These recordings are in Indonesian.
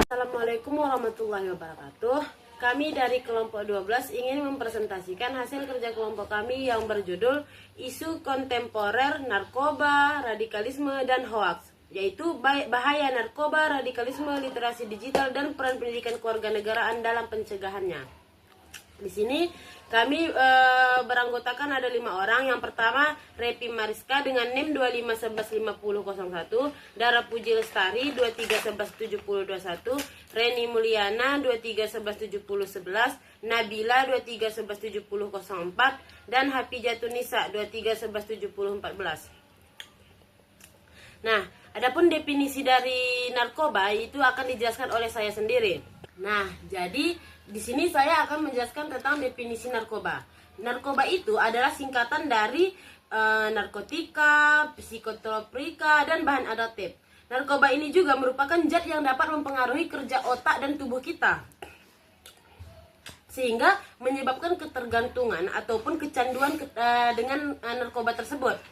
Assalamualaikum warahmatullahi wabarakatuh. Kami dari kelompok 12 ingin mempresentasikan hasil kerja kelompok kami yang berjudul Isu Kontemporer Narkoba, Radikalisme, dan Hoaks, yaitu bahaya narkoba, radikalisme, literasi digital, dan peran pendidikan kewarganegaraan dalam pencegahannya. Di sini kami beranggotakan ada 5 orang. Yang pertama Repi Mariska dengan NIM 25115001, Dara Puji Lestari 23117021, Reni Mulyana 23117011, Nabila 23117004, dan Hafijatun Nisa 23117014. Nah, adapun definisi dari narkoba itu akan dijelaskan oleh saya sendiri. Nah, jadi di sini saya akan menjelaskan tentang definisi narkoba. Narkoba itu adalah singkatan dari narkotika, psikotropika, dan bahan adaptif. Narkoba ini juga merupakan zat yang dapat mempengaruhi kerja otak dan tubuh kita, sehingga menyebabkan ketergantungan ataupun kecanduan dengan narkoba tersebut.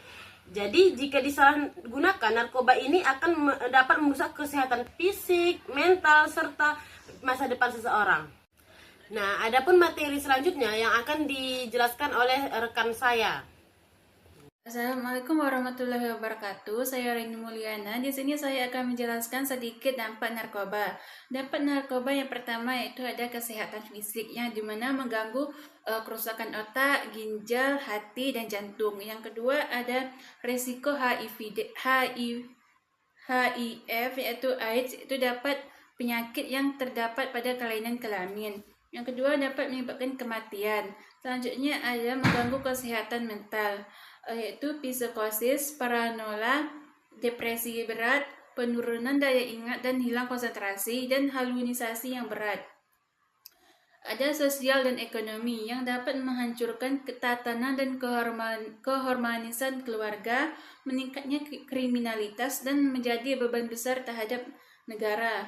Jadi jika disalahgunakan, narkoba ini akan dapat merusak kesehatan fisik, mental, serta masa depan seseorang. Nah, adapun materi selanjutnya yang akan dijelaskan oleh rekan saya. Assalamualaikum warahmatullahi wabarakatuh. Saya Reni Mulyana. Di sini saya akan menjelaskan sedikit dampak narkoba. Dampak narkoba yang pertama yaitu ada kesehatan fisik yang dimana mengganggu kerusakan otak, ginjal, hati, dan jantung. Yang kedua ada resiko HIV yaitu AIDS, itu dapat penyakit yang terdapat pada kelainan kelamin. Yang kedua dapat menyebabkan kematian. Selanjutnya ada mengganggu kesehatan mental, yaitu psikosis, paranoia, depresi berat, penurunan daya ingat dan hilang konsentrasi, dan halusinasi yang berat. Ada sosial dan ekonomi yang dapat menghancurkan ketatanan dan keharmonisan keluarga, meningkatnya kriminalitas, dan menjadi beban besar terhadap negara.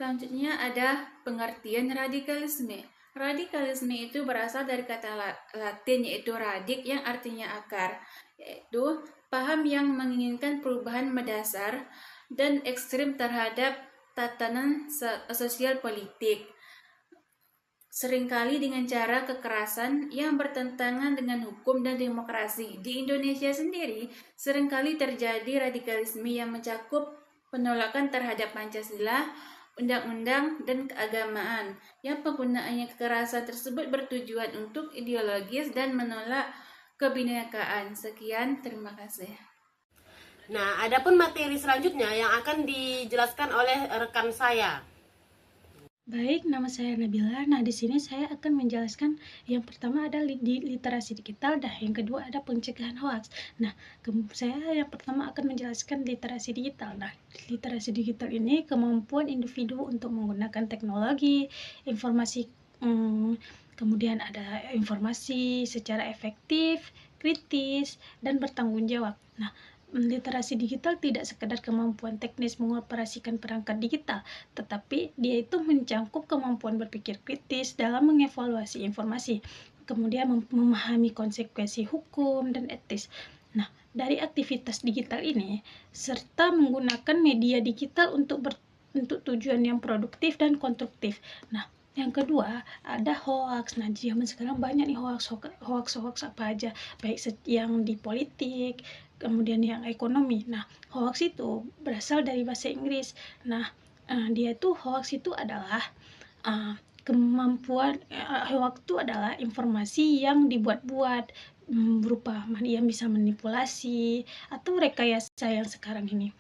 Selanjutnya ada pengertian radikalisme. Radikalisme itu berasal dari kata Latin yaitu radik yang artinya akar, yaitu paham yang menginginkan perubahan mendasar dan ekstrim terhadap tatanan sosial politik, seringkali dengan cara kekerasan yang bertentangan dengan hukum dan demokrasi. Di Indonesia sendiri, seringkali terjadi radikalisme yang mencakup penolakan terhadap Pancasila, undang-undang, dan keagamaan, yang penggunaannya kekerasan tersebut bertujuan untuk ideologis dan menolak kebinekaan. Sekian, terima kasih. Nah, adapun materi selanjutnya yang akan dijelaskan oleh rekan saya. Baik, nama saya Nabila. Nah, di sini saya akan menjelaskan yang pertama ada literasi digital, dan yang kedua ada pencegahan hoaks. Nah, saya yang pertama akan menjelaskan literasi digital. Nah, literasi digital ini kemampuan individu untuk menggunakan teknologi, informasi, kemudian ada informasi secara efektif, kritis, dan bertanggung jawab. Nah, literasi digital tidak sekedar kemampuan teknis mengoperasikan perangkat digital, tetapi dia itu mencakup kemampuan berpikir kritis dalam mengevaluasi informasi, kemudian memahami konsekuensi hukum dan etis. Nah, dari aktivitas digital ini, serta menggunakan media digital untuk tujuan yang produktif dan konstruktif. Nah, yang kedua ada hoax. Nah, zaman sekarang banyak nih hoax apa aja, baik yang di politik, kemudian yang ekonomi. Nah, hoax itu berasal dari bahasa Inggris. Nah, dia itu hoax itu adalah hoax itu adalah informasi yang dibuat-buat, berupa yang bisa manipulasi atau rekayasa yang sekarang ini,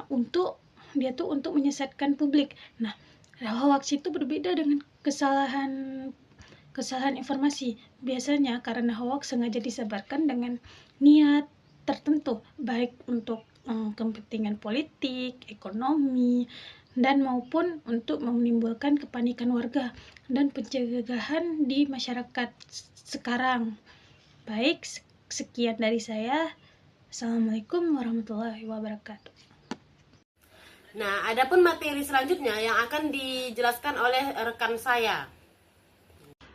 untuk menyesatkan publik. Nah, hoax itu berbeda dengan kesalahan informasi. Biasanya karena hoax sengaja disebarkan dengan niat tertentu, baik untuk kepentingan politik, ekonomi, dan maupun untuk menimbulkan kepanikan warga dan pencegahan di masyarakat sekarang. Baik, sekian dari saya. Assalamualaikum warahmatullahi wabarakatuh. Nah, adapun materi selanjutnya yang akan dijelaskan oleh rekan saya.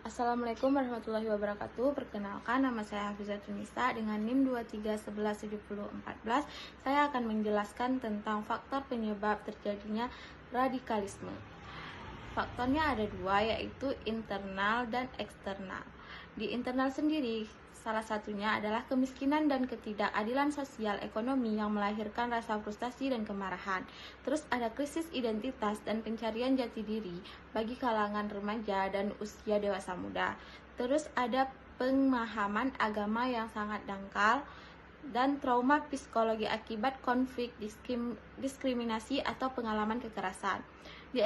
Assalamualaikum warahmatullahi wabarakatuh. Perkenalkan, nama saya Hafizatul Nisa dengan NIM 23117014. Saya akan menjelaskan tentang faktor penyebab terjadinya radikalisme. Faktornya ada dua, yaitu internal dan eksternal. Di internal sendiri, salah satunya adalah kemiskinan dan ketidakadilan sosial ekonomi yang melahirkan rasa frustasi dan kemarahan. Terus ada krisis identitas dan pencarian jati diri bagi kalangan remaja dan usia dewasa muda. Terus ada pemahaman agama yang sangat dangkal dan trauma psikologi akibat konflik, diskriminasi atau pengalaman kekerasan. Di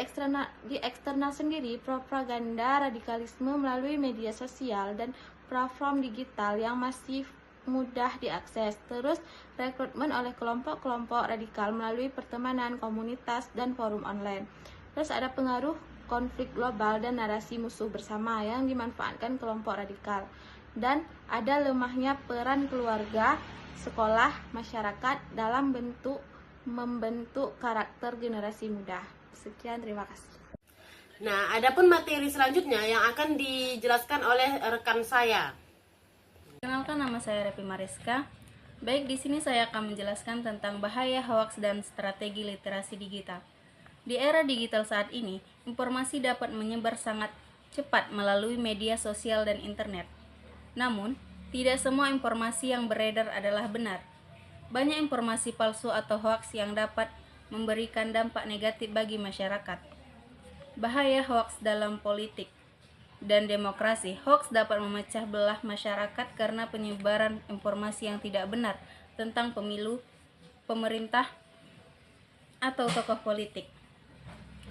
eksternal sendiri, propaganda radikalisme melalui media sosial dan platform digital yang masih mudah diakses. Terus rekrutmen oleh kelompok-kelompok radikal melalui pertemanan, komunitas, dan forum online. Terus ada pengaruh konflik global dan narasi musuh bersama yang dimanfaatkan kelompok radikal. Dan ada lemahnya peran keluarga, sekolah, masyarakat dalam membentuk karakter generasi muda. Sekian, terima kasih. Nah, adapun materi selanjutnya yang akan dijelaskan oleh rekan saya. Kenalkan, nama saya Repi Mariska. Baik, di sini saya akan menjelaskan tentang bahaya hoaks dan strategi literasi digital. Di era digital saat ini, informasi dapat menyebar sangat cepat melalui media sosial dan internet. Namun, tidak semua informasi yang beredar adalah benar. Banyak informasi palsu atau hoaks yang dapat memberikan dampak negatif bagi masyarakat. Bahaya hoaks dalam politik dan demokrasi. Hoaks dapat memecah belah masyarakat karena penyebaran informasi yang tidak benar tentang pemilu, pemerintah, atau tokoh politik.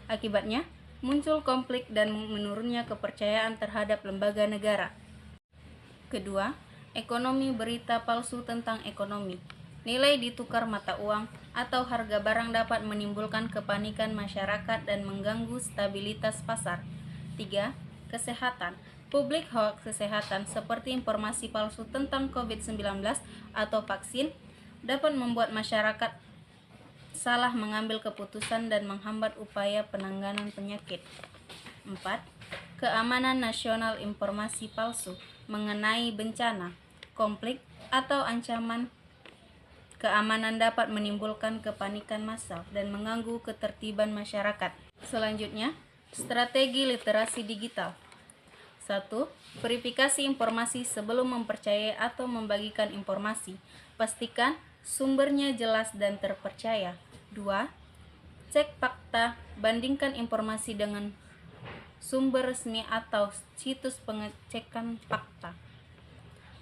Akibatnya, muncul konflik dan menurunnya kepercayaan terhadap lembaga negara. Kedua, ekonomi berita palsu tentang ekonomi. Nilai ditukar mata uang atau harga barang dapat menimbulkan kepanikan masyarakat dan mengganggu stabilitas pasar. 3. Kesehatan. Publik hoaks kesehatan seperti informasi palsu tentang COVID-19 atau vaksin dapat membuat masyarakat salah mengambil keputusan dan menghambat upaya penanganan penyakit. 4. Keamanan nasional. Informasi palsu mengenai bencana, konflik, atau ancaman keamanan dapat menimbulkan kepanikan massal dan mengganggu ketertiban masyarakat. Selanjutnya, strategi literasi digital. 1. Verifikasi informasi sebelum mempercayai atau membagikan informasi. Pastikan sumbernya jelas dan terpercaya. 2. Cek fakta, bandingkan informasi dengan sumber resmi atau situs pengecekan fakta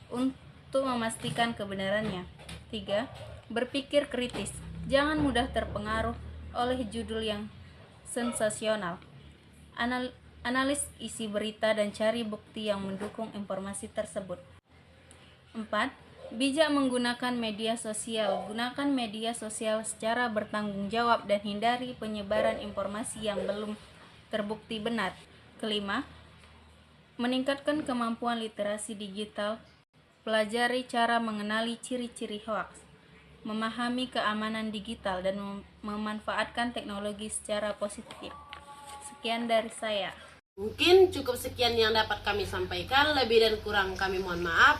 untuk memastikan kebenarannya. 3. Berpikir kritis. Jangan mudah terpengaruh oleh judul yang sensasional. Analis isi berita dan cari bukti yang mendukung informasi tersebut. 4. Bijak menggunakan media sosial. Gunakan media sosial secara bertanggung jawab dan hindari penyebaran informasi yang belum terbukti benar. Kelima, meningkatkan kemampuan literasi digital. Pelajari cara mengenali ciri-ciri hoaks, memahami keamanan digital, dan memanfaatkan teknologi secara positif. Sekian dari saya. Mungkin cukup sekian yang dapat kami sampaikan. Lebih dan kurang kami mohon maaf.